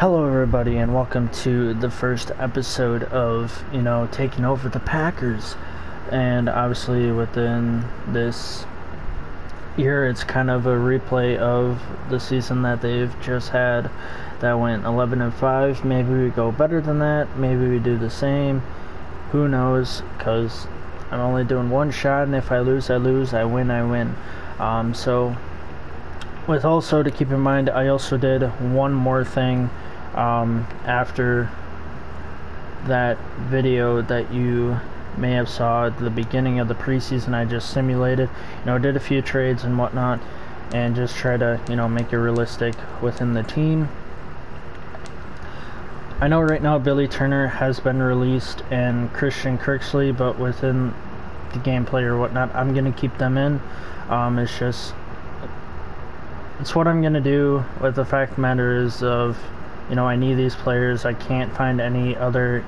Hello, everybody, and welcome to the first episode of, taking over the Packers. And obviously, within this year, it's kind of a replay of the season that they've just had that went 11-5. Maybe we go better than that. Maybe we do the same. Who knows? Because I'm only doing one shot, and if I lose, I lose. I win, I win. With also to keep in mind, I also did one more thing after that video that you may have saw at the beginning of the preseason. I just simulated, did a few trades and whatnot, and just try to, make it realistic within the team. I know right now Billy Turner has been released and Christian Kirksey, but within the gameplay or whatnot, I'm going to keep them in. It's what I'm going to do. With the fact of the matter is I need these players. I can't find any other,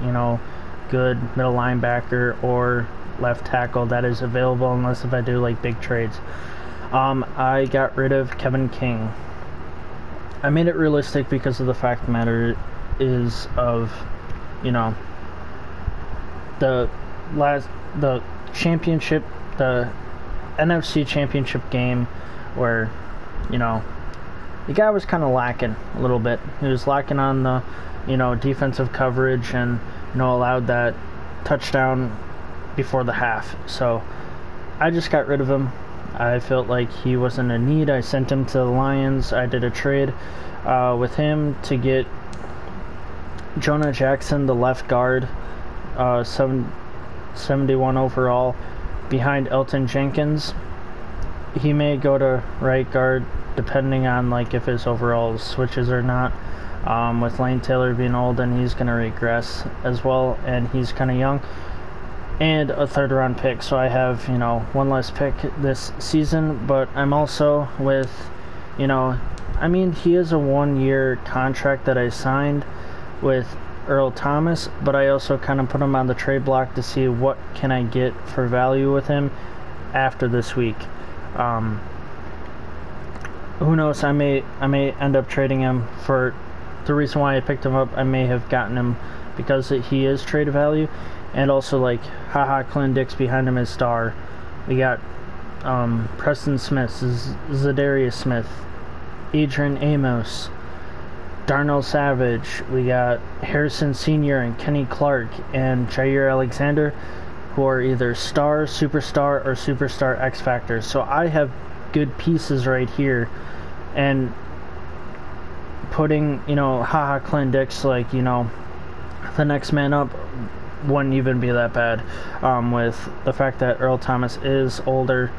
good middle linebacker or left tackle that is available unless if I do like big trades. I got rid of Kevin King. I made it realistic because of the fact of the matter is of, the championship, the NFC championship game where, the guy was kind of lacking a little bit. He was lacking on the, defensive coverage and, allowed that touchdown before the half. So I just got rid of him. I felt like he wasn't a need. I sent him to the Lions. I did a trade with him to get Jonah Jackson, the left guard, 71 overall, behind Elton Jenkins. He may go to right guard depending on like if his overall switches or not. With Lane Taylor being old, and he's going to regress as well, and he's kind of young, and a third-round pick. So I have, one less pick this season, but I'm also with, he is a one-year contract that I signed with Earl Thomas, but I also kind of put him on the trade block to see what can I get for value with him after this week. Who knows? I may end up trading him. For the reason why I picked him up, I may have gotten him because he is trade value, and also like Clint Dix behind him is star. We got Preston Smith, Zadarius Smith, Adrian Amos, Darnell Savage. We got Harrison Sr. and Kenny Clark and Jair Alexander, who are either star, superstar, or superstar X Factor. So I have good pieces right here, and putting, Clint Dix, like, the next man up wouldn't even be that bad, with the fact that Earl Thomas is older,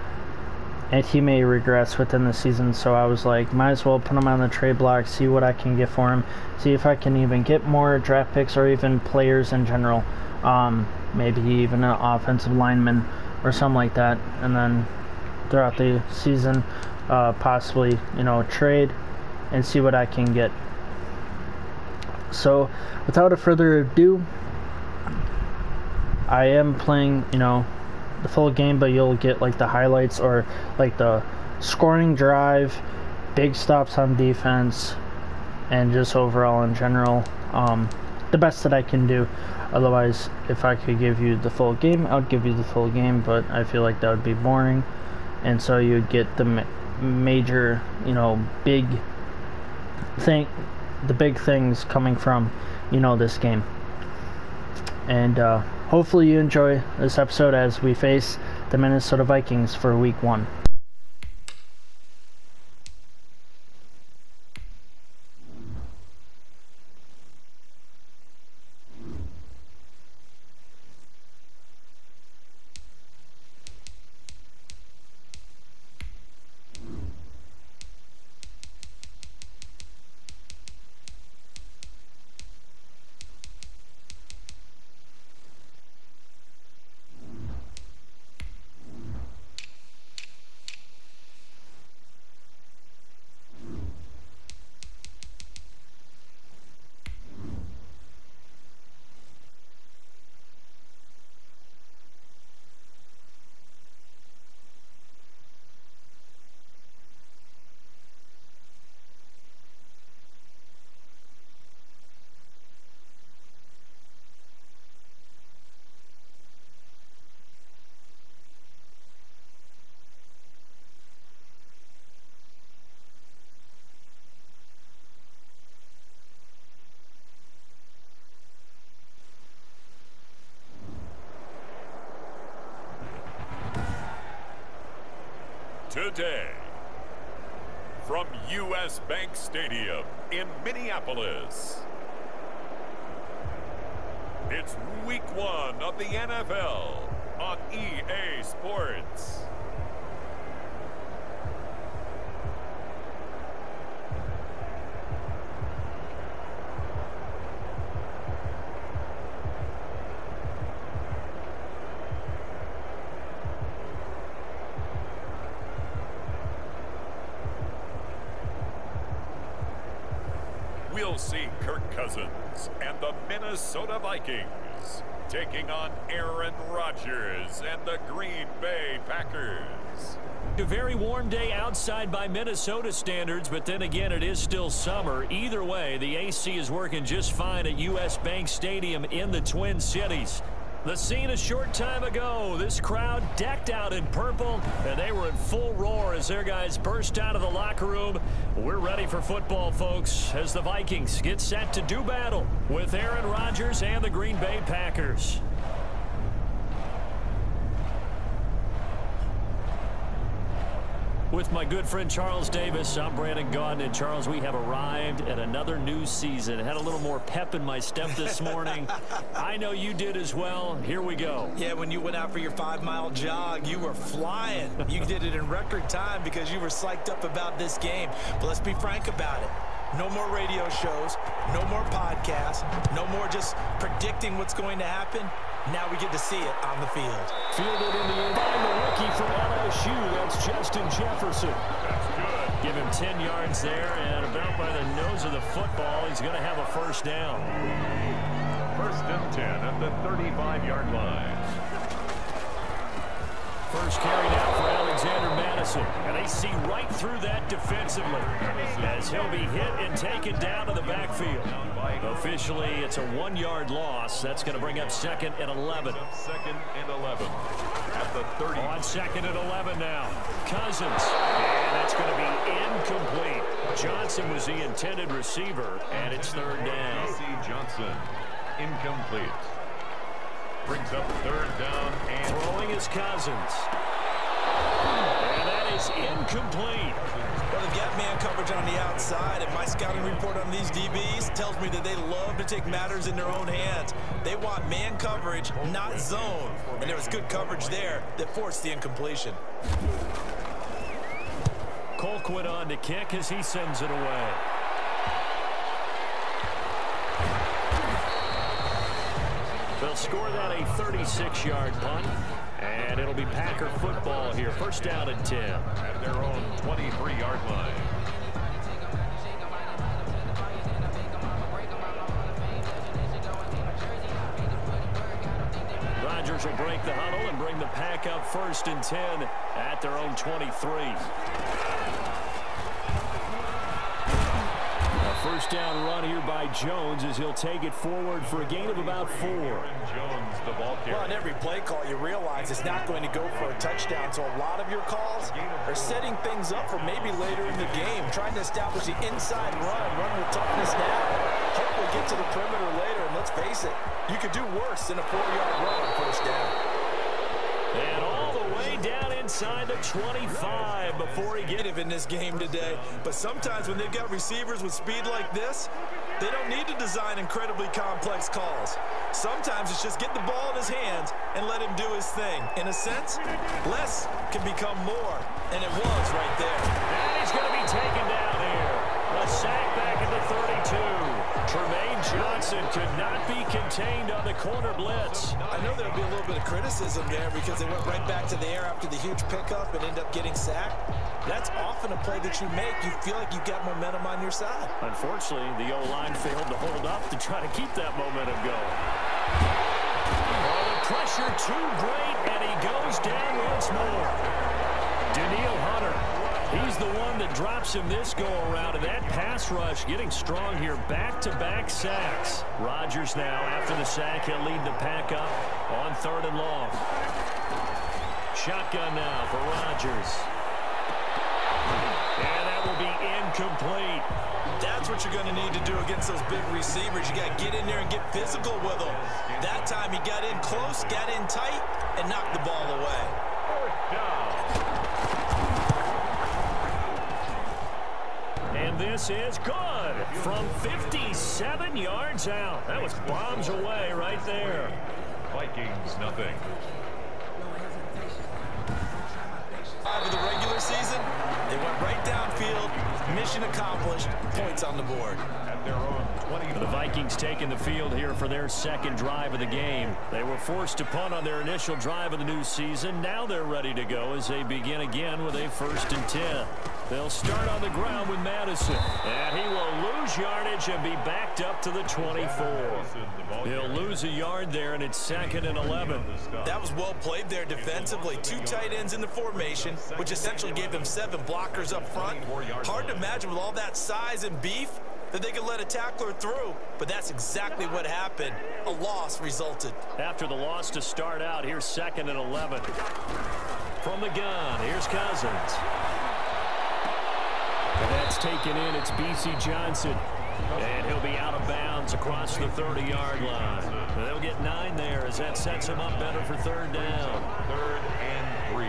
and he may regress within the season. So I was like, might as well put him on the trade block, see what I can get for him, see if I can even get more draft picks or even players in general, maybe even an offensive lineman or something like that, and then throughout the season, possibly, trade and see what I can get. So without a further ado, I am playing, the full game, but you'll get like the highlights or like the scoring drive, big stops on defense, and just overall in general, the best that I can do. Otherwise, if I could give you the full game, I would give you the full game, but I feel like that would be boring. And so you'd get the major, big things coming from, this game. And hopefully you enjoy this episode as we face the Minnesota Vikings for Week 1. day. From U.S. Bank Stadium in Minneapolis, it's Week 1 of the NFL on EA Sports. We'll see Kirk Cousins and the Minnesota Vikings taking on Aaron Rodgers and the Green Bay Packers. A very warm day outside by Minnesota standards, but then again, it is still summer. Either way, the AC is working just fine at U.S. Bank Stadium in the Twin Cities. The scene a short time ago, this crowd decked out in purple, and they were in full roar as their guys burst out of the locker room. We're ready for football, folks, as the Vikings get set to do battle with Aaron Rodgers and the Green Bay Packers. With my good friend Charles Davis, I'm Brandon Gaudin. And Charles, we have arrived at another new season. Had a little more pep in my step this morning. I know you did as well. Here we go. Yeah, when you went out for your 5-mile jog, you were flying. You did it in record time because you were psyched up about this game. But let's be frank about it. No more radio shows, no more podcasts, no more just predicting what's going to happen. Now we get to see it on the field. Fielded in the end by the rookie from LSU. That's Justin Jefferson. That's good. Give him 10 yards there, and about by the nose of the football, he's going to have a first down. 1st and 10 at the 35-yard line. First carry now for Alexander Madison. And they see right through that defensively as he'll be hit and taken down to the backfield. Officially, it's a 1-yard loss. That's going to bring up 2nd and 11. 2nd and 11 at the 30. On 2nd and 11 now. Cousins. And that's going to be incomplete. Johnson was the intended receiver, and it's 3rd down. C. Johnson, incomplete. Brings up 3rd down and throwing is Cousins. And that is incomplete. Well, they've got man coverage on the outside, and my scouting report on these DBs tells me that they love to take matters in their own hands. They want man coverage, not zone. And there was good coverage there that forced the incompletion. Colquitt on to kick as he sends it away. They'll score that a 36-yard punt, and it'll be Packer football here. 1st down and 10. At their own 23-yard line. Rodgers will break the huddle and bring the Pack up 1st and 10 at their own 23. First down run here by Jones as he'll take it forward for a gain of about 4. Jones, the ball carrier. Well, on every play call, you realize it's not going to go for a touchdown. So a lot of your calls are setting things up for maybe later in the game, trying to establish the inside run with toughness now. Hopefully get to the perimeter later, and let's face it, you could do worse than a 4-yard run on 1st down. And all the way down inside the 25 before he gets in this game today. But sometimes when they've got receivers with speed like this, they don't need to design incredibly complex calls. Sometimes it's just get the ball in his hands and let him do his thing. In a sense, less can become more, and it was right there. And he's going to be taken down here. A sack back at the 32. Tremaine Johnson could not be contained on the corner blitz. I know there'll be a little bit of criticism there because they went right back to the air after the huge pickup and end up getting sacked. That's often a play that you make. You feel like you've got momentum on your side. Unfortunately, the O-line failed to hold up to try to keep that momentum going. Oh, the pressure too great, and he goes down once more. Daniil Hunter. He's the one that drops him this go-around, and that pass rush getting strong here. Back-to-back sacks. Rodgers now, after the sack, he'll lead the Pack up on 3rd and long. Shotgun now for Rodgers. And that will be incomplete. That's what you're going to need to do against those big receivers. You got to get in there and get physical with them. That time he got in close, got in tight, and knocked the ball away. 4th down. And this is good from 57 yards out. That was bombs away right there. Vikings nothing. Of the regular season, they went right downfield, mission accomplished, points on the board. At their own 20. The Vikings taking the field here for their second drive of the game. They were forced to punt on their initial drive of the new season. Now they're ready to go as they begin again with a 1st and 10. They'll start on the ground with Madison, and he will lose yardage and be backed up to the 24. He'll lose a yard there, and it's 2nd and 11. That was well played there defensively. 2 tight ends in the formation, which essentially gave them 7 blockers up front. Hard to imagine with all that size and beef that they could let a tackler through, but that's exactly what happened. A loss resulted. After the loss to start out, here's 2nd and 11. From the gun, here's Cousins. And that's taken in. It's B.C. Johnson. And he'll be out of bounds across the 30-yard line. They'll get 9 there as that sets him up better for 3rd down. 3rd and 3.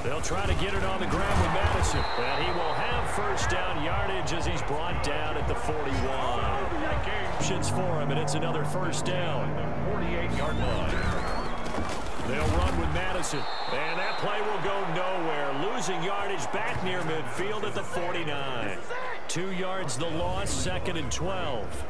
They'll try to get it on the ground with Madison. And he will have 1st down yardage as he's brought down at the 41. Options for him, and it's another 1st down. 48-yard line. They'll run with Madison, and that play will go nowhere. Losing yardage back near midfield at the 49. 2 yards the loss, 2nd and 12.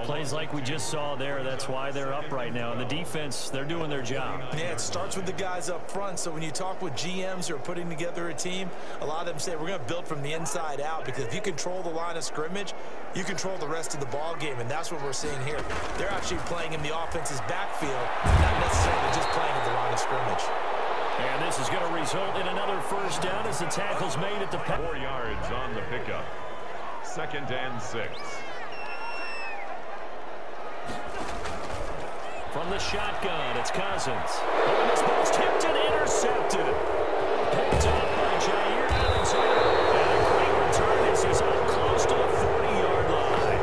Plays like we just saw there. That's why they're up right now. And the defense, they're doing their job. Yeah, it starts with the guys up front. So when you talk with GMs who are putting together a team, a lot of them say we're going to build from the inside out, because if you control the line of scrimmage, you control the rest of the ball game, and that's what we're seeing here. They're actually playing in the offense's backfield, not necessarily just playing at the line of scrimmage. And this is going to result in another 1st down as the tackle's made at the 4 yards on the pickup. 2nd and 6. From the shotgun, it's Cousins. Oh, and this ball's tipped and intercepted. Picked up by Jair Alexander. And a great return as he's up close to the 40-yard line.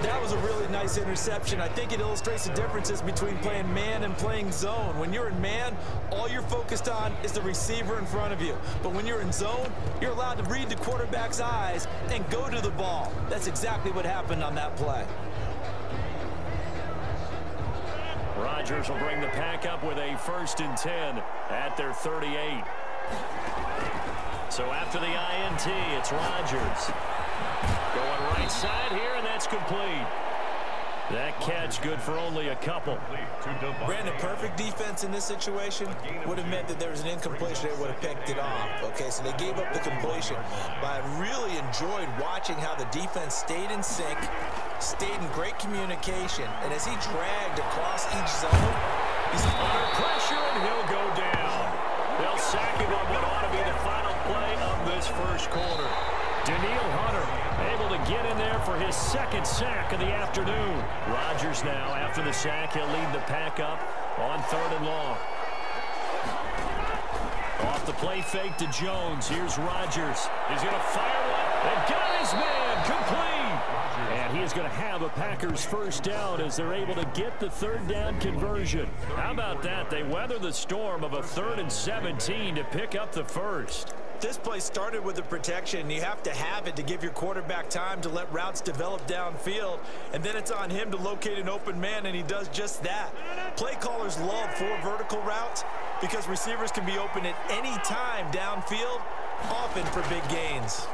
That was a really nice interception. I think it illustrates the differences between playing man and playing zone. When you're in man, all you're focused on is the receiver in front of you. But when you're in zone, you're allowed to read the quarterback's eyes and go to the ball. That's exactly what happened on that play. Rodgers will bring the pack up with a 1st and 10 at their 38. So after the INT, it's Rodgers. Going right side here, and that's complete. That catch good for only a couple. Brandon, perfect defense in this situation would have meant that there was an incompletion. They would have picked it off. Okay, so they gave up the completion. But I really enjoyed watching how the defense stayed in sync, stayed in great communication, and as he dragged across each zone, he's under pressure, and he'll go down. They'll sack him on what ought to be the final play of this 1st quarter. Daniil Hunter able to get in there for his 2nd sack of the afternoon. Rodgers now, after the sack, he'll lead the pack up on 3rd and long. Off the play fake to Jones. Here's Rodgers. He's going to fire one and got his man complete. And he is going to have a Packers 1st down as they're able to get the 3rd down conversion. How about that? They weather the storm of a 3rd and 17 to pick up the 1st. This play started with the protection. You have to have it to give your quarterback time to let routes develop downfield, and then it's on him to locate an open man, and he does just that. Play callers love 4 vertical routes because receivers can be open at any time downfield, often for big gains.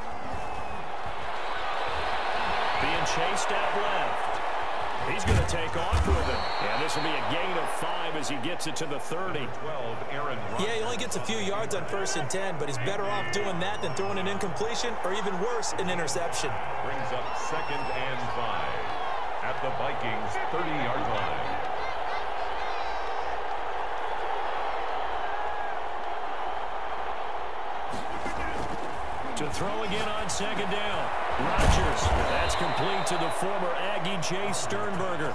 Being chased out left. He's going to take off with it. And this will be a gain of 5 as he gets it to the 30. Yeah, he only gets a few yards on 1st and 10, but he's better off doing that than throwing an incompletion or even worse, an interception. Brings up 2nd and 5 at the Vikings 30-yard line. To throw again on 2nd down. Rodgers. That's complete to the former Aggie Jay Sternberger.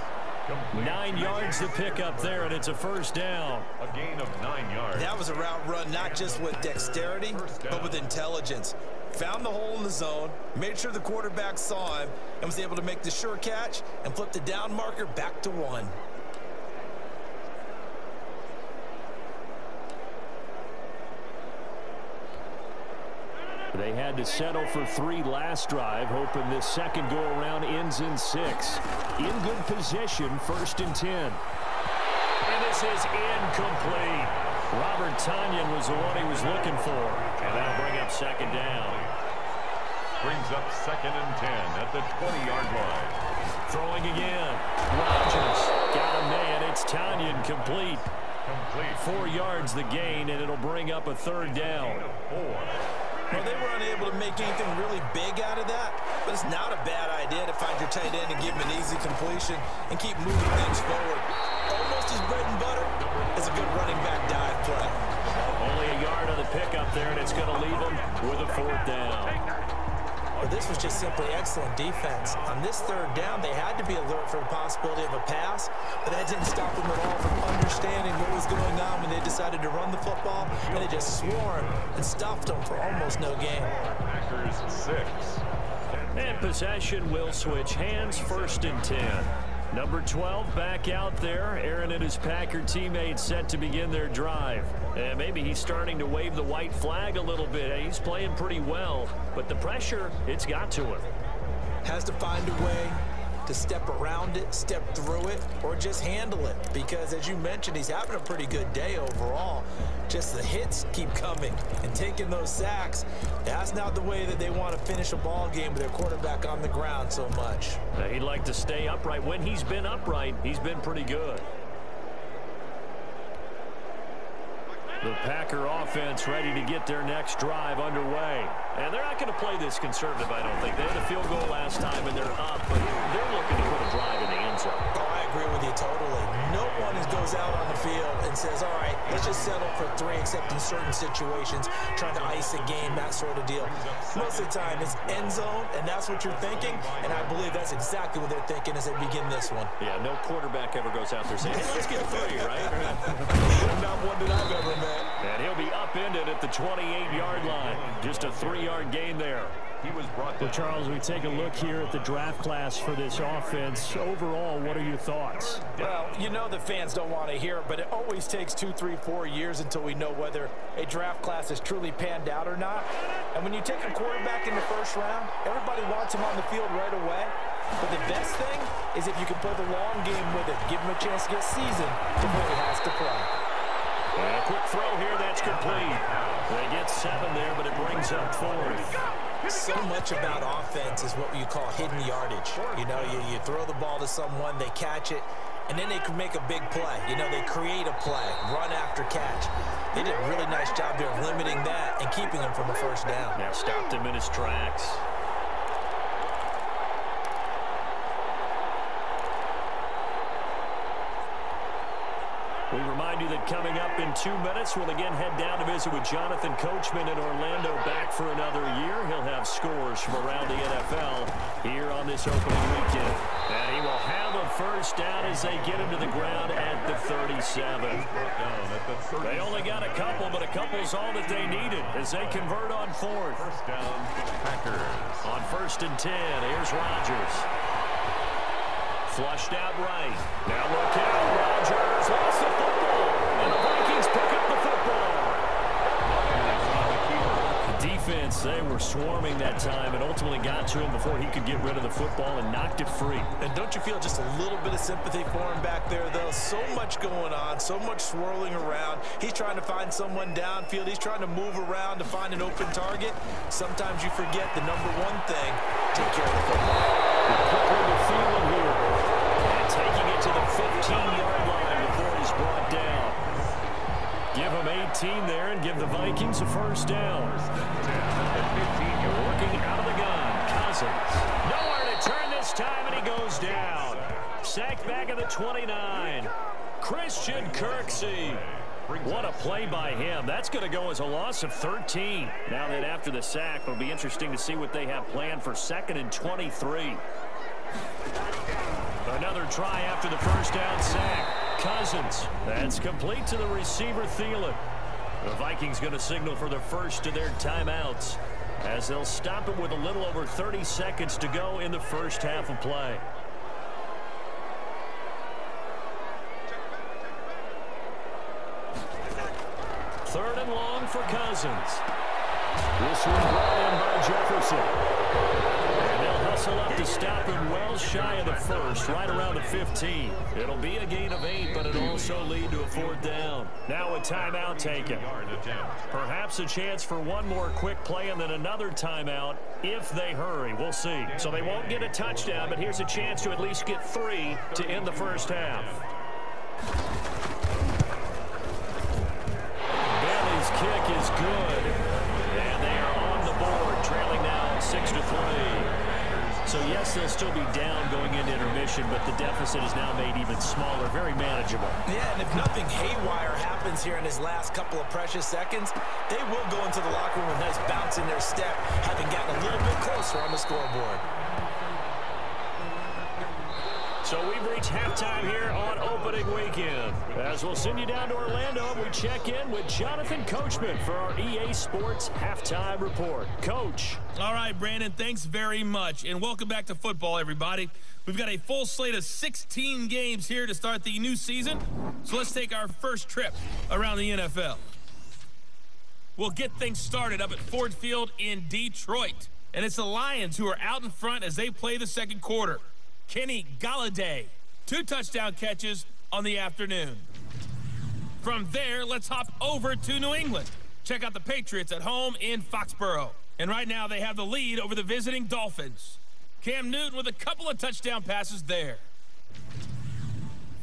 9 yards to pick up there, and it's a 1st down. A gain of 9 yards. That was a route run not just with dexterity, but with intelligence. Found the hole in the zone, made sure the quarterback saw him, and was able to make the sure catch and flip the down marker back to 1. They had to settle for 3 last drive, hoping this second go-around ends in 6. In good position, 1st and 10. And this is incomplete. Robert Tonyan was the one he was looking for. And that'll bring up 2nd down. Brings up 2nd and 10 at the 20-yard line. Throwing again. Rodgers got a man. It's Tonyan complete. 4 yards the gain, and it'll bring up a 3rd down. Well, they were unable to make anything really big out of that, but it's not a bad idea to find your tight end and give him an easy completion and keep moving things forward. Almost his bread and butter is a good running back dive play. Only a yard on the pickup there, and it's going to leave him with a 4th down. Well, this was just simply excellent defense. On this 3rd down, they had to be alert for the possibility of a pass, but that didn't stop them at all from understanding what was going on when they decided to run the football, and they just swarmed and stuffed them for almost no gain. Packers 6. And possession will switch hands, 1st and 10. Number 12 back out there. Aaron and his Packer teammates set to begin their drive. And maybe he's starting to wave the white flag a little bit. He's playing pretty well, but the pressure, it's got to him. Has to find a way to step around it, step through it, or just handle it. Because as you mentioned, he's having a pretty good day overall. Just the hits keep coming and taking those sacks. That's not the way that they want to finish a ball game with their quarterback on the ground so much. He'd like to stay upright. When he's been upright, he's been pretty good. The Packer offense ready to get their next drive underway. And they're not going to play this conservative, I don't think. They had a field goal last time, and they're up, but they're looking to put a drive in the end zone. Oh, I agree with you totally. No one goes out on the field and says, all right, let's just settle for 3, except in certain situations, trying to ice a game, that sort of deal. Most of the time, it's end zone, and that's what you're thinking, and I believe that's exactly what they're thinking as they begin this one. Yeah, no quarterback ever goes out there saying, hey, let's get 3, right? Not one that I've ever met. And he'll be upended at the 28-yard line. Just a 3-yard gain there. He was brought Well, Charles, we take a look here at the draft class for this offense. Overall, what are your thoughts? Well, you know the fans don't want to hear it, but it always takes 2, 3, 4 years until we know whether a draft class is truly panned out or not. And when you take a quarterback in the 1st round, everybody wants him on the field right away. But the best thing is if you can play the long game with it, give him a chance to get seasoned before he has to play. And a quick throw here, that's complete. They get 7 there, but it brings up 4th. So much about offense is what you call hidden yardage. You know, you throw the ball to someone, they catch it, and then they can make a big play. You know, they create a play, run after catch. They did a really nice job there of limiting that and keeping him from a 1st down. Now stopped him in his tracks. We remind you that coming up in 2 minutes, we'll again head down to visit with Jonathan Coachman in Orlando, back for another year. He'll have scores from around the NFL here on this opening weekend. And he will have a 1st down as they get him to the ground at the 37. They only got a couple, but a couple's all that they needed as they convert on 4th. 1st down, Packers. On 1st and 10, here's Rodgers. Flushed out right. Now look out, Rodgers lost the football, and the Vikings pick up the football. The defense, they were swarming that time and ultimately got to him before he could get rid of the football and knocked it free. And don't you feel just a little bit of sympathy for him back there, though? So much going on, so much swirling around. He's trying to find someone downfield. He's trying to move around to find an open target. Sometimes you forget the number 1 thing, take care of the football. Quickly to Thielen here. And taking it to the 15-yard line before he's brought down. Give him 18 there and give the Vikings a 1st down. Working out of the gun. Cousins. Nowhere to turn this time, and he goes down. Sacked back at the 29. Christian Kirksey. What a play by him. That's going to go as a loss of 13. Now that after the sack, it'll be interesting to see what they have planned for 2nd and 23. Another try after the 1st down sack. Cousins. That's complete to the receiver, Thielen. The Vikings going to signal for the 1st of their timeouts as they'll stop it with a little over 30 seconds to go in the 1st half of play. Third and long for Cousins. This one brought in by Jefferson. And they'll hustle up to stop him well shy of the first, right around the 15. It'll be a gain of 8, but it'll also lead to a 4th down. Now a timeout taken. Perhaps a chance for one more quick play and then another timeout if they hurry. We'll see. So they won't get a touchdown, but here's a chance to at least get 3 to end the first half. Bailey's kick is good. And they are on the board, trailing now 6-3. So, yes, they'll still be down going into intermission, but the deficit is now made even smaller, very manageable. Yeah, and if nothing haywire happens here in his last couple of precious seconds, they will go into the locker room with a nice bounce in their step, having gotten a little bit closer on the scoreboard. So we've reached halftime here on opening weekend. As we'll send you down to Orlando, we check in with Jonathan Coachman for our EA Sports Halftime Report. Coach. All right, Brandon, thanks very much. And welcome back to football, everybody. We've got a full slate of 16 games here to start the new season. So let's take our first trip around the NFL. We'll get things started up at Ford Field in Detroit. And it's the Lions who are out in front as they play the second quarter. Kenny Golladay, 2 touchdown catches on the afternoon. From there, let's hop over to New England. Check out the Patriots at home in Foxborough. And right now, they have the lead over the visiting Dolphins. Cam Newton with a couple of touchdown passes there.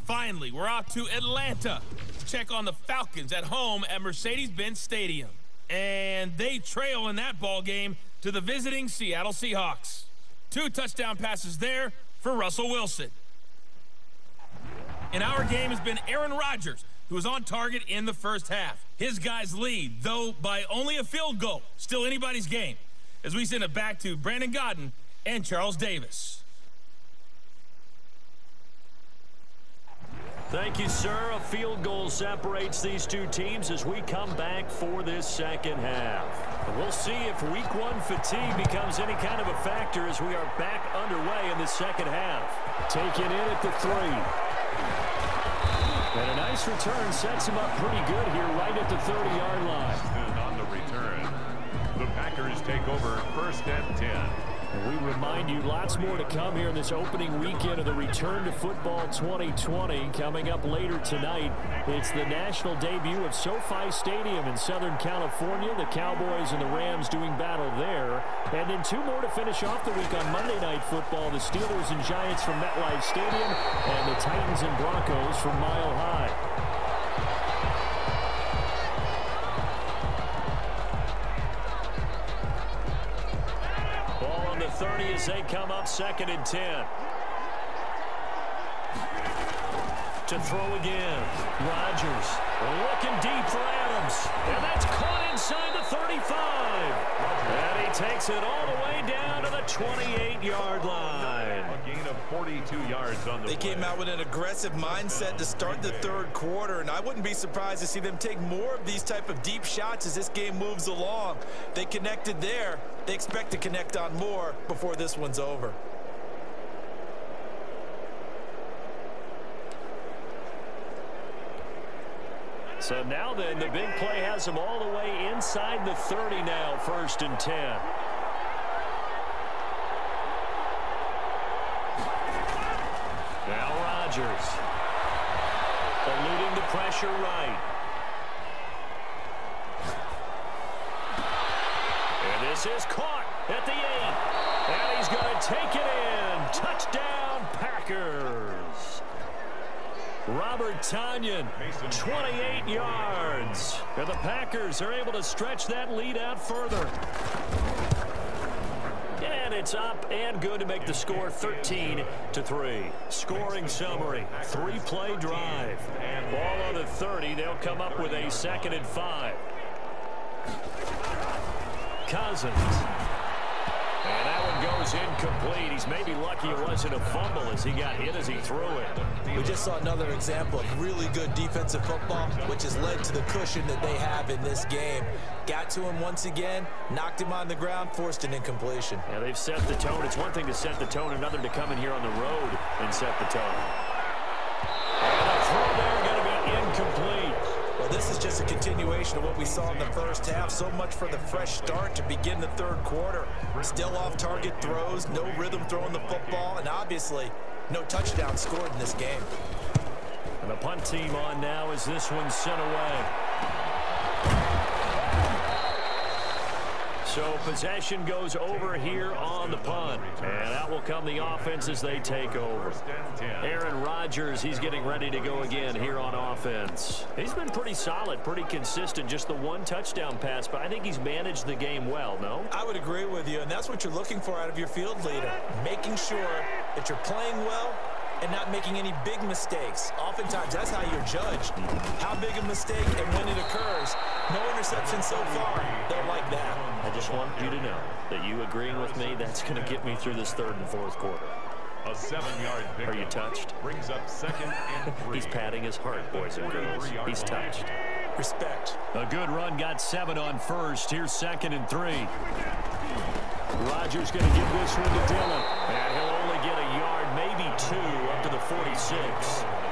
Finally, we're off to Atlanta. Check on the Falcons at home at Mercedes-Benz Stadium. And they trail in that ball game to the visiting Seattle Seahawks. 2 touchdown passes there for Russell Wilson. And our game has been Aaron Rodgers, who was on target in the first half. His guys lead, though by only a field goal. Still anybody's game, as we send it back to Brandon Godden and Charles Davis. Thank you, sir. A field goal separates these two teams as we come back for this second half. And we'll see if week 1 fatigue becomes any kind of a factor as we are back underway in the second half. Taken in at the 3. And a nice return sets him up pretty good here right at the 30-yard line. And on the return, the Packers take over 1st and 10. And we remind you, lots more to come here in this opening weekend of the Return to Football 2020. Coming up later tonight, it's the national debut of SoFi Stadium in Southern California. The Cowboys and the Rams doing battle there. And then 2 more to finish off the week on Monday Night Football. The Steelers and Giants from MetLife Stadium and the Titans and Broncos from Mile High. Ball on the 30 as they come up 2nd and 10. To throw again. Rodgers looking deep for Adams. And that's caught inside the 35. And he takes it all the way down to the 28-yard line. A gain of 42 yards on the They came out with an aggressive mindset to start the third quarter, and I wouldn't be surprised to see them take more of these type of deep shots as this game moves along. They connected there. They expect to connect on more before this one's over. So now then, the big play has them all the way inside the 30 now, 1st and 10. Now Rodgers. Eluding the pressure right. And this is caught at the 8. And he's going to take it in. Touchdown, Packers. Robert Tonyan, 28 yards. And the Packers are able to stretch that lead out further. And it's up and good to make the score 13-3. Scoring summary, 3-play drive. Ball on the 30. They'll come up with a 2nd and 5. Cousins. And that one goes incomplete. He's maybe lucky it wasn't a fumble as he got hit as he threw it. We just saw another example of really good defensive football, which has led to the cushion that they have in this game. Got to him once again, knocked him on the ground, forced an incompletion. Yeah, they've set the tone. It's one thing to set the tone, another to come in here on the road and set the tone. And the throw there going to be incomplete. Well, Well, this is just a continuation of what we saw in the first half. So much for the fresh start to begin the third quarter. Still off-target throws, no rhythm throwing the football, and obviously no touchdown scored in this game. And the punt team on now as this one's sent away. So possession goes over here on the punt. And out will come the offense as they take over. Aaron Rodgers, he's getting ready to go again here on offense. He's been pretty solid, pretty consistent. Just the one touchdown pass, but I think he's managed the game well, no? I would agree with you, and that's what you're looking for out of your field leader. Making sure that you're playing well and not making any big mistakes. Oftentimes, that's how you're judged. How big a mistake and when it occurs. No interception so far. Don't like that. I just want you to know that you agreeing with me, that's going to get me through this third and fourth quarter. A 7-yard pickup. Are you touched? Brings up 2nd and 3. He's patting his heart, boys and girls. He's touched. Respect. A good run, got 7 on first. Here's 2nd and 3. Rodgers going to give this one to Dillon. And he'll only get a yard, maybe 2, up to the 46.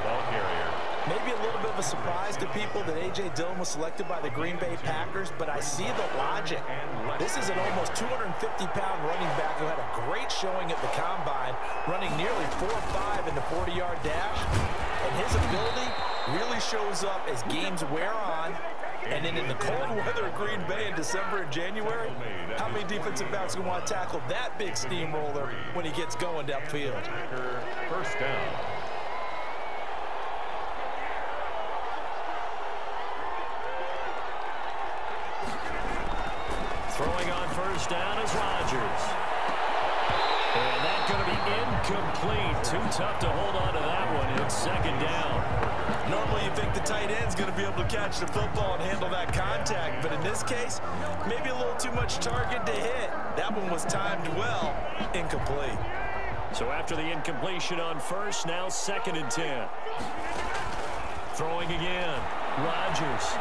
Ball carrier. Maybe a little bit of a surprise to people that A.J. Dillon was selected by the Green Bay Packers, but I see the logic. This is an almost 250-pound running back who had a great showing at the Combine, running nearly 4.5 in the 40-yard dash. And his ability really shows up as games wear on. And then in the cold weather of Green Bay in December and January, how many defensive backs can want to tackle that big steamroller when he gets going downfield? First down. Throwing on first down is Rodgers. And that's going to be incomplete. Too tough to hold on to that one. It's 2nd down. Normally you think the tight end's going to be able to catch the football and handle that contact, but in this case, maybe a little too much target to hit. That one was timed well, incomplete. So after the incompletion on first, now 2nd and 10. Throwing again, Rodgers.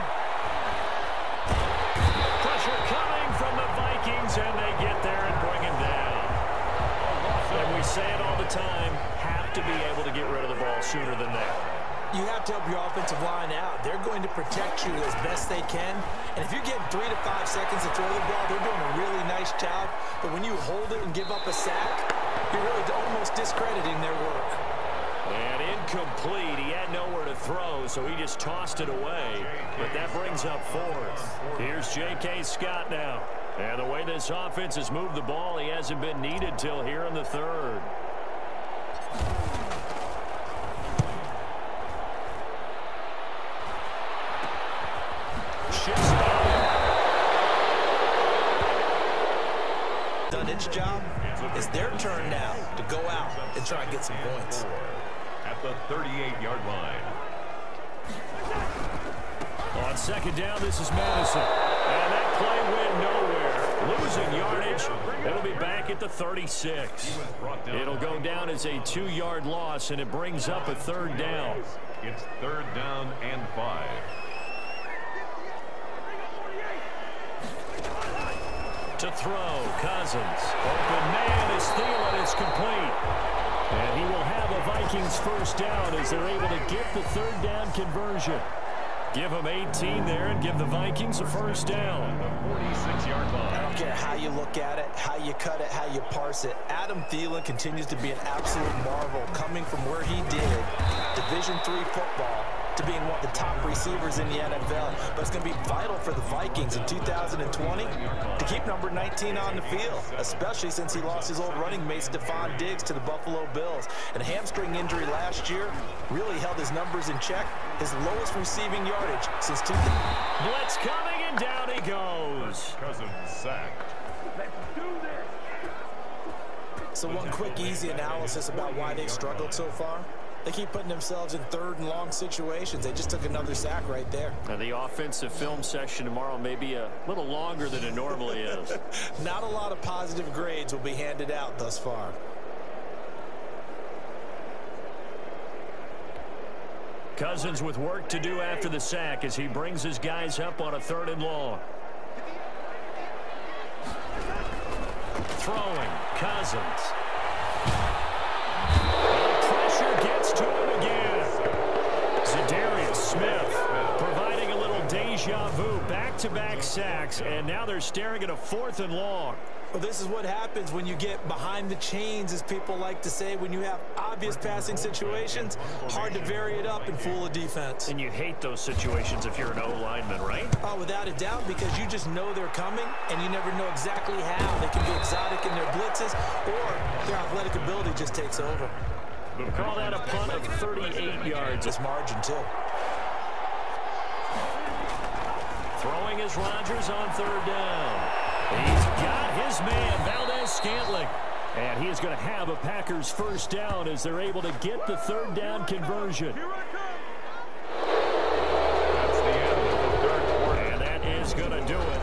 Pressure coming from the Vikings, and they get there and bring him down. And we say it all the time, have to be able to get rid of the ball sooner than that. You have to help your offensive line out. They're going to protect you as best they can. And if you're getting 3 to 5 seconds to throw the ball, they're doing a really nice job. But when you hold it and give up a sack, you're really almost discrediting their work. And incomplete. He had nowhere to throw, so he just tossed it away. But that brings up 4th. Here's J.K. Scott now. And the way this offense has moved the ball, he hasn't been needed till here in the 3rd. Done its job. It's their turn now to go out and try and get some points. At the 38-yard line. On 2nd down, this is Madison. And that play went nowhere. Losing yardage. It'll be back at the 36. It'll go down as a 2-yard loss, and it brings up a 3rd down. It's 3rd down and 5. To throw, Cousins. Open man is Thielen. It's complete. And he will have a Vikings first down as they're able to get the 3rd down conversion. Give them 18 there and give the Vikings a first down. 46-yard line. I don't care how you look at it, how you cut it, how you parse it. Adam Thielen continues to be an absolute marvel coming from where he did Division III football to being one of the top receivers in the NFL. But it's going to be vital for the Vikings in 2020 to keep number 19 on the field, especially since he lost his old running mate Stephon Diggs to the Buffalo Bills. And a hamstring injury last year really held his numbers in check. His lowest receiving yardage since 2000. Blitz coming, and down he goes. Cousins sacked. So one quick, easy analysis about why they've struggled so far. They keep putting themselves in 3rd and long situations. They just took another sack right there. Now the offensive film session tomorrow may be a little longer than it normally is. Not a lot of positive grades will be handed out thus far. Cousins with work to do after the sack as he brings his guys up on a 3rd and long. Throwing, Cousins. Pressure gets to him again. Zadarius Smith providing a little deja vu, back-to-back sacks, and now they're staring at a 4th and long. Well, this is what happens when you get behind the chains, as people like to say. When you have obvious passing situations, hard to vary it up and fool a defense. And you hate those situations if you're an O-lineman, right? Oh, without a doubt, because you just know they're coming, and you never know exactly how. They can be exotic in their blitzes, or their athletic ability just takes over. We'll call that a punt of 38 yards. It's margin, too. Throwing is Rodgers on 3rd down. He's got his man, Valdez-Scantling. And he is going to have a Packers 1st down as they're able to get the 3rd down conversion. That's the end of the 3rd quarter. And that is going to do it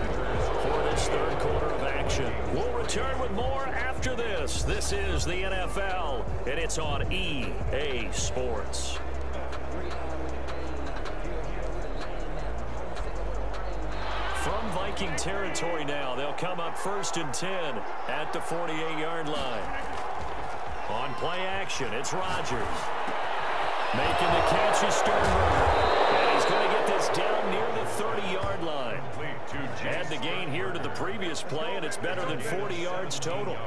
for this 3rd quarter of action. We'll return with more after this. This is the NFL, and it's on EA Sports. From Viking territory now, they'll come up 1st and 10 at the 48-yard line. On play action, it's Rodgers. Making the catch is Sternberger. And he's going to get this down near the 30-yard line. Add the gain here to the previous play, and it's better than 40 yards total.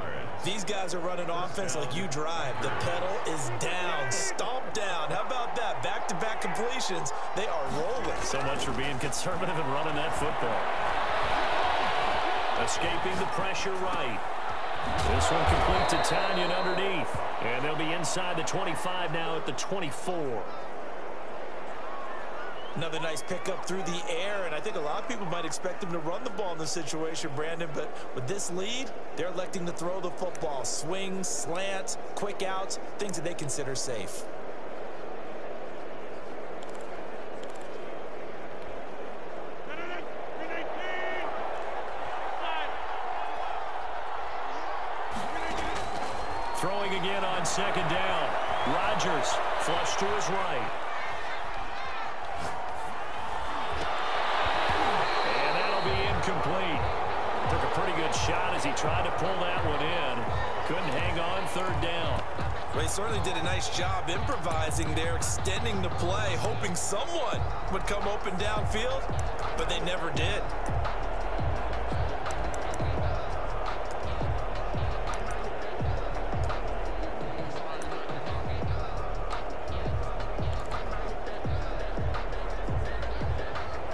These guys are running offense like you drive. The pedal is down, stomp down. How about that? Back-to-back completions. They are rolling. So much for being conservative and running that football. Escaping the pressure right. This one complete to Tanyan underneath. And they'll be inside the 25 now at the 24. Another nice pickup through the air, and I think a lot of people might expect them to run the ball in this situation, Brandon, but with this lead, they're electing to throw the football. Swings, slants, quick outs, things that they consider safe. Throwing again on 2nd down. Rodgers flush to his right. Complete. Took a pretty good shot as he tried to pull that one in. Couldn't hang on 3rd down. Well, he certainly did a nice job improvising there, extending the play, hoping someone would come open downfield, but they never did.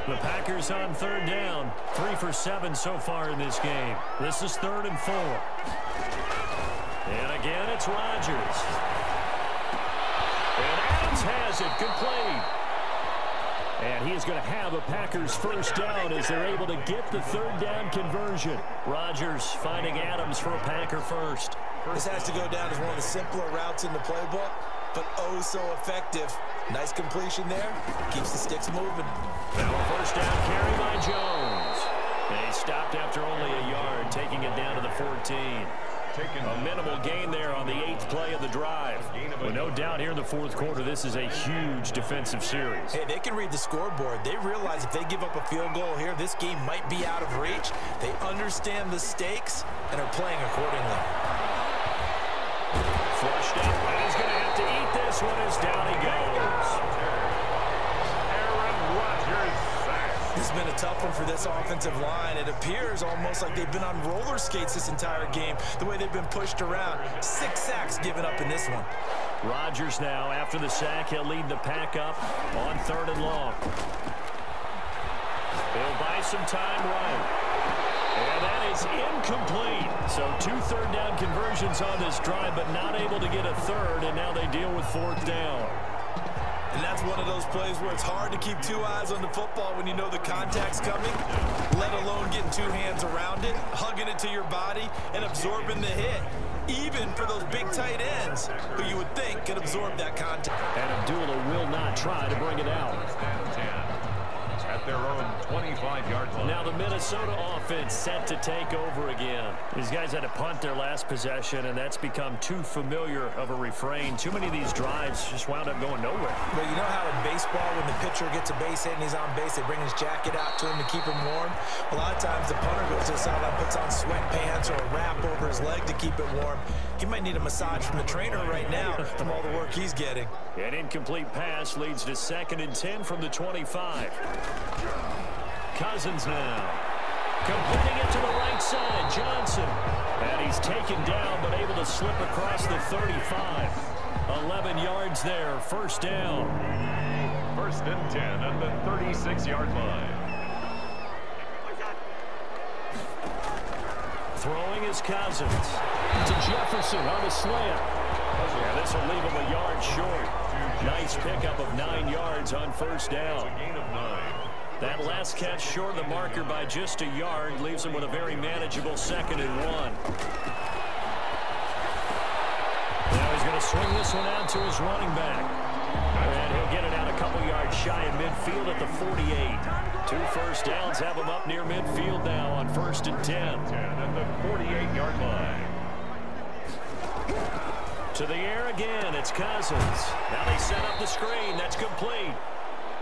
The Packers on 3rd down. 3 for 7 so far in this game. This is 3rd and 4. And again, it's Rodgers. And Adams has it complete. And he is going to have a Packers 1st down as they're able to get the 3rd down conversion. Rodgers finding Adams for a Packer 1st. This has to go down as one of the simpler routes in the playbook, but oh so effective. Nice completion there. Keeps the sticks moving. Now a 1st down carry by Jones. And he stopped after only a yard, taking it down to the 14. A minimal gain there on the 8th play of the drive. Well, no doubt here in the 4th quarter, this is a huge defensive series. Hey, they can read the scoreboard. They realize if they give up a field goal here, this game might be out of reach. They understand the stakes and are playing accordingly. Flushed up, and he's going to have to eat this one as down he goes. This has been a tough one for this offensive line. It appears almost like they've been on roller skates this entire game, the way they've been pushed around. 6 sacks given up in this one. Rodgers now, after the sack, he'll lead the pack up on 3rd and long. He'll buy some time right. And that is incomplete. So 2 3rd down conversions on this drive, but not able to get a 3rd, and now they deal with 4th down. And that's one of those plays where it's hard to keep 2 eyes on the football when you know the contact's coming, let alone getting 2 hands around it, hugging it to your body, and absorbing the hit. Even for those big tight ends who you would think could absorb that contact. And Abdullah will not try to bring it out. At their own 25-yard line. Now the Minnesota offense set to take over again. These guys had to punt their last possession, and that's become too familiar of a refrain. Too many of these drives just wound up going nowhere. But you know how in baseball, when the pitcher gets a base hit and he's on base, they bring his jacket out to him to keep him warm? A lot of times the punter goes to the sideline, puts on sweatpants or a wrap over his leg to keep it warm. He might need a massage from the trainer right now from all the work he's getting. An incomplete pass leads to 2nd and 10 from the 25. Cousins now. Completing it to the right side, Johnson. And he's taken down, but able to slip across the 35. 11 yards there, first down. First and 10 at the 36-yard line. Throwing is Cousins. To Jefferson on the slant. Yeah, this will leave him a yard short. Nice pickup of 9 yards on first down. Gain of 9. That last catch short of the marker by just a yard leaves him with a very manageable 2nd and 1. Now he's going to swing this one out to his running back. And he'll get it out a couple yards shy of midfield at the 48. 2 first downs have him up near midfield now on 1st and 10. At the 48-yard line. To the air again, it's Cousins. Now they set up the screen. That's complete.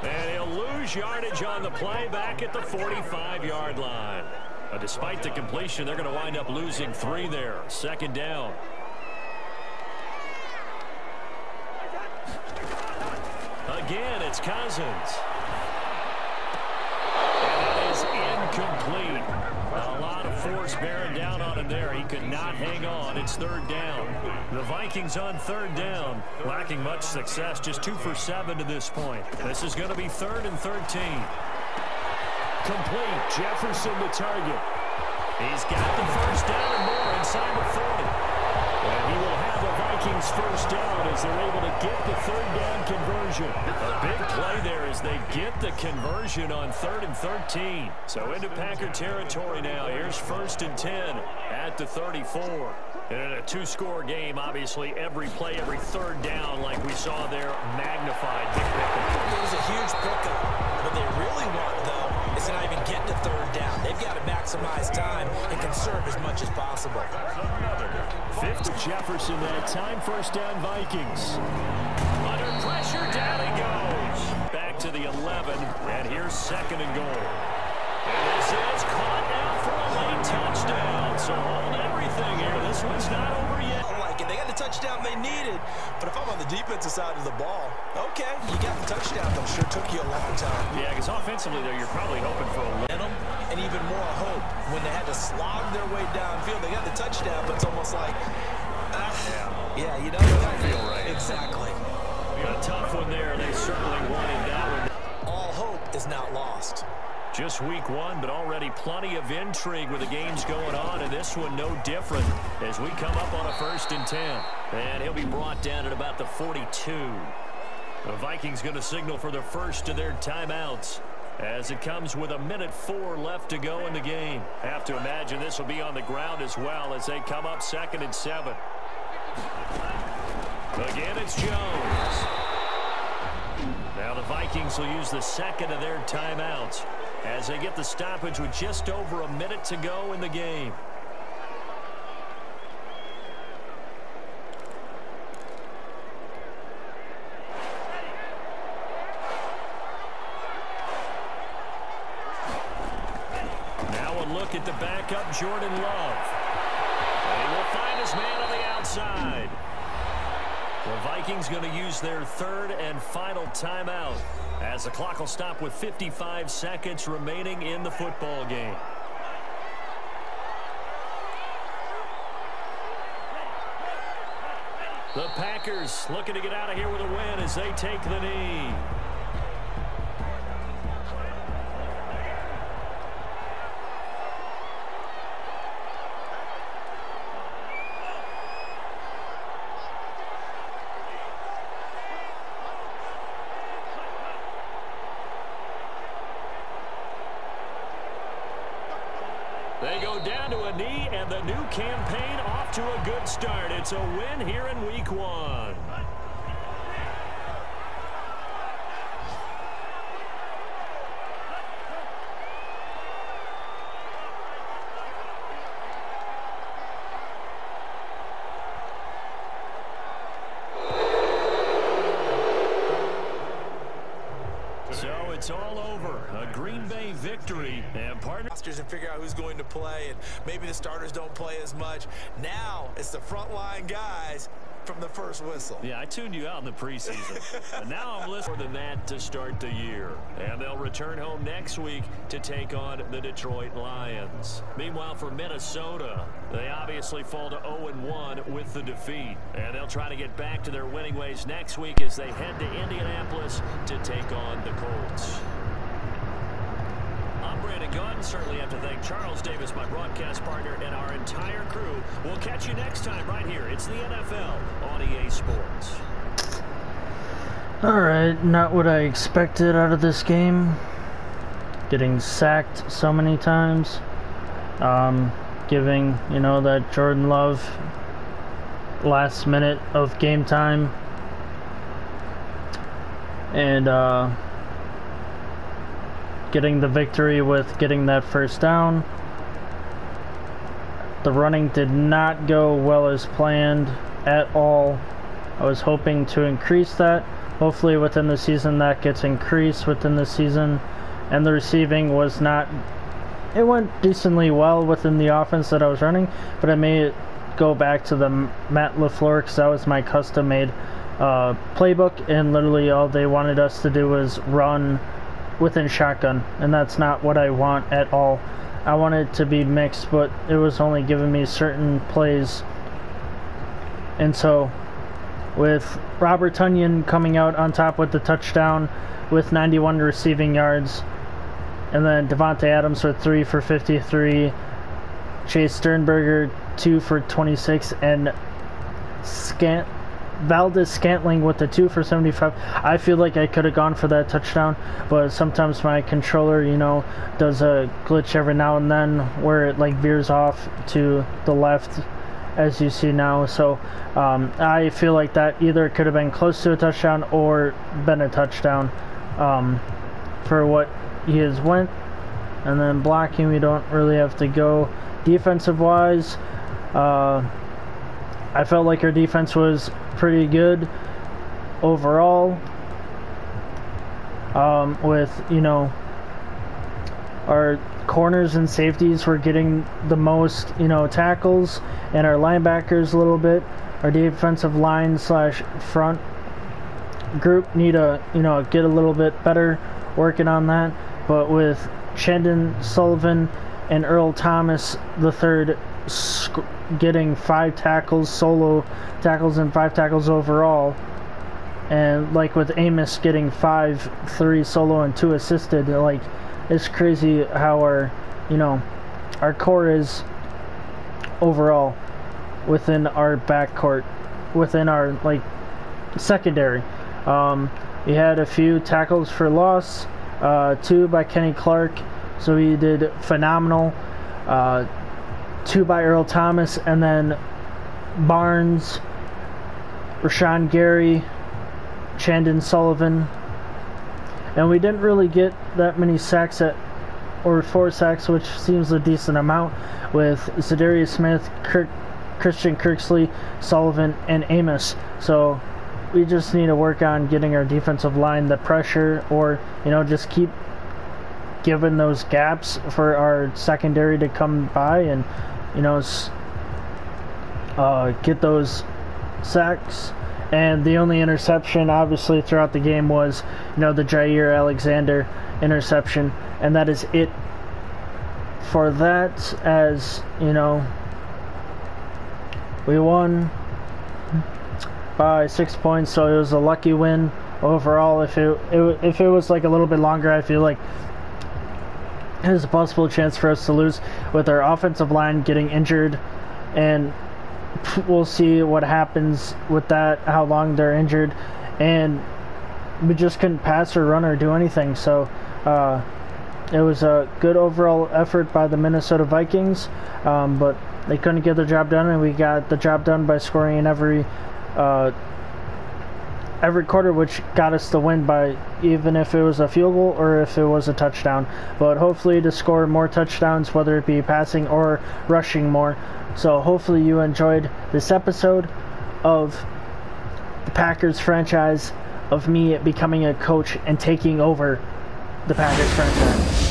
And he'll lose yardage on the play back at the 45-yard line. Despite the completion, they're going to wind up losing 3 there. 2nd down. Again, it's Cousins. And it is incomplete. A lot of force bearing down on him there. He could not hang on. It's 3rd down. The Vikings on 3rd down, lacking much success. Just 2 for 7 to this point. This is going to be 3rd and 13. Complete. Jefferson the target. He's got the first down and more inside the 30. And he will have the Vikings first down as they're able to get the 3rd down conversion. A big play there as they get the conversion on 3rd and 13. So into Packer territory now. Here's 1st and 10 at the 34. And in a 2-score game, obviously, every play, every 3rd down, like we saw there, magnified. Big pickup. It was a huge pickup. What they really want, though, is to not even get to 3rd down. They've got to maximize time and conserve as much as possible. 5th Jefferson that time. First down, Vikings. Under pressure, down he goes. Back to the 11, and here's 2nd and goal. And this is caught now for a late touchdown. So hold everything here. This one's not over yet. I like it. They got the touchdown they needed. But if I'm on the defensive side of the ball, okay, you got the touchdown, but it sure took you a long time. Yeah, because offensively, there, you're probably hoping for a momentum and even more hope when they had to slog their way downfield. They got the touchdown, but it's almost like, yeah, you know, doesn't feel right. Exactly. A tough one there. They certainly wanted that one. All hope is not lost. Just week 1, but already plenty of intrigue with the games going on, and this one no different as we come up on a 1st and 10. And he'll be brought down at about the 42. The Vikings going to signal for the first of their timeouts as it comes with 1:04 left to go in the game. Have to imagine this will be on the ground as well as they come up 2nd and 7. Again, it's Jones. Now the Vikings will use the 2nd of their timeouts as they get the stoppage with just over a minute to go in the game. Now a look at the backup, Jordan Love. And he will find his man on the outside. The Vikings going to use their 3rd and final timeout as the clock will stop with 55 seconds remaining in the football game. The Packers looking to get out of here with a win as they take the knee. They go down to a knee, and the new campaign off to a good start. It's a win here in week 1. So it's it's all over. A Green Bay victory. And rosters and figure out who's going to play, and maybe the starters don't play as much. Now it's the frontline guys from the first whistle. Yeah, I tuned you out in the preseason. But now I'm listening more than that to start the year. And they'll return home next week to take on the Detroit Lions. Meanwhile, for Minnesota, they obviously fall to 0-1 with the defeat. And they'll try to get back to their winning ways next week as they head to Indianapolis to take on the Colts. I'm Brandon Gunn. Certainly have to thank Charles Davis, my broadcast partner, and our entire crew. We'll catch you next time right here. It's the NFL on EA Sports. Alright, not what I expected out of this game. Getting sacked so many times. Giving, that Jordan Love last minute of game time. And, getting the victory with getting that first down. The running did not go well as planned at all. I was hoping to increase that. Hopefully within the season that gets increased within the season. And the receiving was not... It went decently well within the offense that I was running, but I may go back to the Matt LaFleur because that was my custom-made playbook, and literally all they wanted us to do was run within shotgun, and that's not what I want at all. I want it to be mixed, but it was only giving me certain plays. And so with Robert Tonyan coming out on top with the touchdown with 91 receiving yards, and then Devontae Adams with 3 for 53, Chase Sternberger 2 for 26, and Valdez Scantling with the 2 for 75. I feel like I could have gone for that touchdown, but sometimes my controller, does a glitch every now and then where it veers off to the left, as you see now. So I feel like that either could have been close to a touchdown or been a touchdown for what he has went. And then blocking, we don't really have to go. Defensive wise, I felt like our defense was pretty good overall, with our corners and safeties were getting the most tackles, and our linebackers a little bit. Our defensive line / front group need to get a little bit better working on that. But with Chandon Sullivan and Earl Thomas III getting 5 tackles, solo tackles, and 5 tackles overall, and with Amos getting 5, 3 solo and 2 assisted, it's crazy how our core is overall within our backcourt, within our secondary. We had a few tackles for loss, 2 by Kenny Clark, so he did phenomenal. 2 by Earl Thomas, and then Barnes, Rashawn Gary, Chandon Sullivan. And we didn't really get that many sacks or 4 sacks, which seems a decent amount, with Zadarius Smith, Christian Kirksey, Sullivan, and Amos. So we just need to work on getting our defensive line the pressure, or just keep giving those gaps for our secondary to come by and get those sacks. And the only interception obviously throughout the game was the Jair Alexander interception, and that is it for that. As we won by 6 points, so it was a lucky win overall. If it was a little bit longer, I feel like there's a possible chance for us to lose with our offensive line getting injured, and we'll see what happens with that, how long they're injured, and we just couldn't pass or run or do anything. So it was a good overall effort by the Minnesota Vikings, but they couldn't get the job done, and we got the job done by scoring in every quarter, which got us the win, by even if it was a field goal or if it was a touchdown. But hopefully to score more touchdowns, whether it be passing or rushing more. So hopefully you enjoyed this episode of the Packers franchise, of me becoming a coach and taking over the Packers franchise.